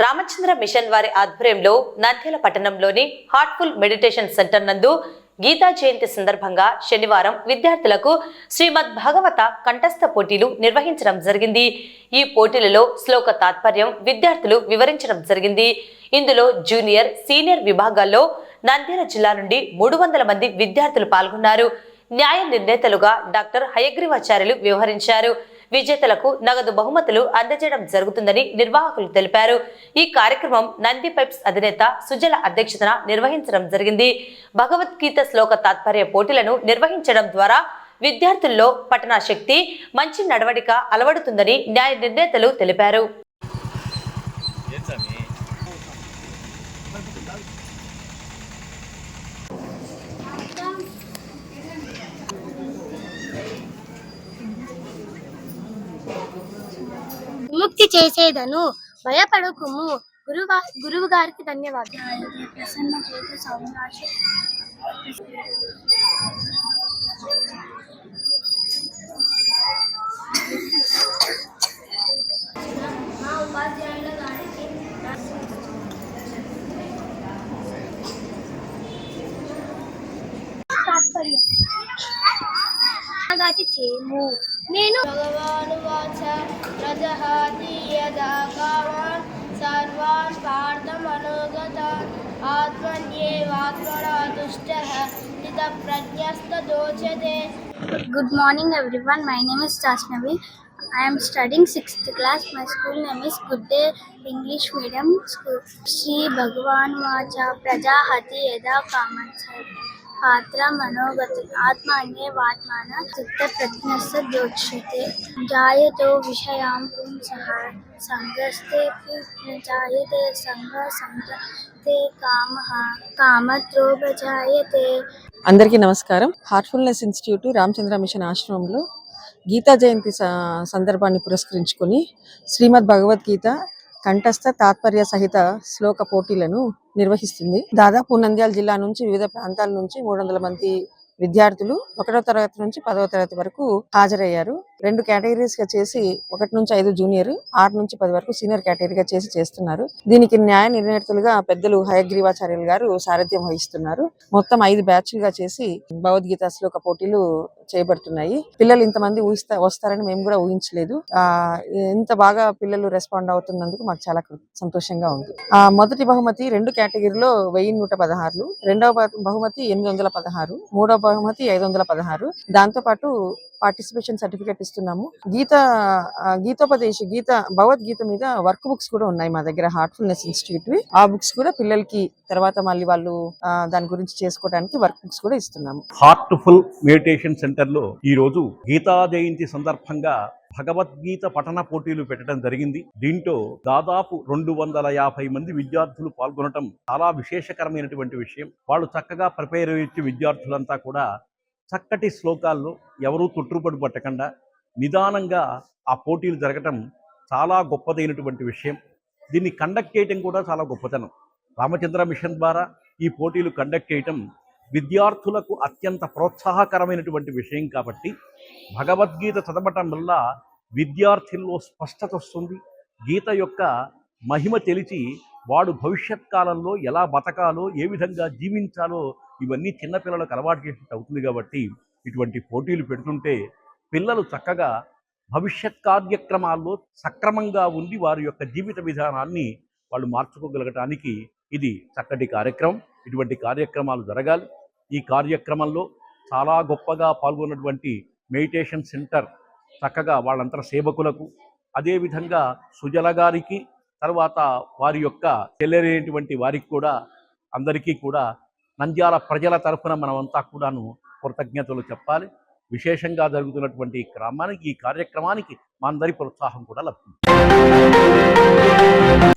Ramachandra machine వారి ఆధ్వర్యంలో నంద్యాల పట్టణంలోని హార్ట్ఫుల్ మెడిటేషన్ సెంటర్ నందు గీతా జయంతి సందర్భంగా శనివారం విద్యార్థులకు శ్రీమద్ భాగవత కంఠస్థ పోటీలు నిర్వహించడం జరిగింది. ఈ పోటీలలో శ్లోక తాత్పర్యం విద్యార్థులు వివరించడం జరిగింది. ఇందులో జూనియర్, సీనియర్ విభాగాల్లో నంద్యాల జిల్లా నుండి 300 మంది విద్యార్థులు పాల్గొన్నారు. న్యాయ నిర్ణేతలుగా డాక్టర్ హయగ్రీవాచార్యులు వ్యవహరించారు. విజేతలకు నగదు బహుమతులు అందజేయడం జరుగుతుందని నిర్వాహకులు తెలిపారు. ఈ కార్యక్రమం నంది పైప్స్ అధినేత సుజల అధ్యక్షతన నిర్వహించడం జరిగింది. భగవద్గీత శ్లోక తాత్పర్య పోటీలను నిర్వహించడం ద్వారా విద్యార్థుల్లో పఠన శక్తి, మంచి నడవడిక అలవడుతుందని న్యాయ నిర్ణేతలు తెలిపారు. విముక్తి చేసేదను, భయపడకుము. గురువు గారికి ధన్యవాదాలు. ప్రసన్న చేత సౌమ్యాశ మా ఉపాధ్యాయుల గారికి చేము. నేను భగవాను వాచ ప్రజహాతి యదా come on సర్వాన్ పార్థమనుగతాన్ ఆత్మన్యేవాత్మనా తుష్టః స్థితప్రజ్ఞస్తదోచతే. Good morning everyone. My name is Jasnavi. I am studying 6th class. My school name is Good Day English Medium School. Shri Bhagavan Vacha Prajahati Yada Kaman पात्र मनोगति आत्मा अन्ये वात्माना चित्त प्रज्ञस्य द्योच्यते. जायतो विषयां पुंसः संगस्ते जायते संग संगते कामः कामत्रोपजायते. అందరికీ నమస్కారం. హార్ట్ఫుల్నెస్ ఇన్స్టిట్యూట్ రామచంద్ర మిషన్ ఆశ్రమంలో గీతా జయంతి సందర్భాన్ని పురస్కరించుకొని శ్రీమద్ భగవద్గీత కంఠస్థ తాత్పర్య సహిత శ్లోక పోటీలను నిర్వహిస్తుంది. దాదాపు నంద్యాల జిల్లా నుంచి వివిధ ప్రాంతాల నుంచి 300 మంది విద్యార్థులు 1వ తరగతి నుంచి 10వ తరగతి వరకు హాజరయ్యారు. 2 కేటగిరీస్ గా చేసి 1 నుంచి 5 జూనియర్, 6 నుంచి 10 వరకు సీనియర్ కేటగిరీగా చేసి చేస్తున్నారు. దీనికి న్యాయ నిర్ణేతలుగా పెద్దలు హయగ్రీవాచార్యులు గారు సారథ్యం వహిస్తున్నారు. మొత్తం 5 బ్యాచ్లుగా చేసి భగవద్గీత శ్లోక పోటీలు చేయబడుతున్నాయి. పిల్లలు ఇంతమంది వస్తారని మేము కూడా ఊహించలేదు. ఇంత బాగా పిల్లలు రెస్పాండ్ అవుతున్నందుకు మాకు చాలా సంతోషంగా ఉంది. మొదటి బహుమతి 2 కేటగిరీలో 1116, రెండవ బహుమతి 816, మూడవ బహుమతి 516. దాంతో పాటు పార్టిసిపేషన్ సర్టిఫికేట్ ఇస్తున్నాము. భగవద్గీత మీద వర్క్ బుక్స్ కూడా ఉన్నాయి మా దగ్గర హార్ట్ఫుల్నెస్ ఇన్స్టిట్యూట్. ఆ బుక్స్ కూడా పిల్లలకి తర్వాత మళ్ళీ వాళ్ళు దాని గురించి చేసుకోవడానికి వర్క్ బుక్స్ కూడా ఇస్తున్నాము. హార్ట్ఫుల్ మెడిటేషన్ సెంటర్ లో ఈ రోజు గీతా జయంతి సందర్భంగా భగవద్గీత పఠన పోటీలు పెట్టడం జరిగింది. దీంట్లో దాదాపు 250 మంది విద్యార్థులు పాల్గొనడం చాలా విశేషకరమైనటువంటి విషయం. వాళ్ళు చక్కగా ప్రిపేర్ అయ్యే విద్యార్థులంతా కూడా చక్కటి శ్లోకాల్లో ఎవరూ తొట్టుపడి పట్టకుండా నిదానంగా ఆ పోటీలు జరగటం చాలా గొప్పదైనటువంటి విషయం. దీన్ని కండక్ట్ చేయటం కూడా చాలా గొప్పతనం. రామచంద్ర మిషన్ ద్వారా ఈ పోటీలు కండక్ట్ చేయటం విద్యార్థులకు అత్యంత ప్రోత్సాహకరమైనటువంటి విషయం. కాబట్టి భగవద్గీత చదవటం వల్ల విద్యార్థుల్లో స్పష్టత వస్తుంది. గీత యొక్క మహిమ తెలిసి వాడు భవిష్యత్ కాలంలో ఎలా బతకాలో, ఏ విధంగా జీవించాలో ఇవన్నీ చిన్నపిల్లలకు అలవాటు చేసినట్టు అవుతుంది. కాబట్టి ఇటువంటి పోటీలు పెడుతుంటే పిల్లలు చక్కగా భవిష్యత్ కార్యక్రమాల్లో సక్రమంగా ఉండి వారి యొక్క జీవిత విధానాన్ని వాళ్ళు మార్చుకోగలగటానికి ఇది చక్కటి కార్యక్రమం. ఇటువంటి కార్యక్రమాలు జరగాలి. ఈ కార్యక్రమంలో చాలా గొప్పగా పాల్గొన్నటువంటి మెడిటేషన్ సెంటర్ చక్కగా వాళ్ళంతా సేవకులకు, అదేవిధంగా సుజల గారికి, తర్వాత వారి యొక్క చెల్లెలైనటువంటి వారికి కూడా అందరికీ కూడా నంద్యాల ప్రజల తరఫున మనమంతా కూడాను కృతజ్ఞతలు చెప్పాలి. విశేషంగా జరుగుతున్నటువంటి ఈ కార్యక్రమానికి మా అందరి ప్రోత్సాహం కూడా లభించింది.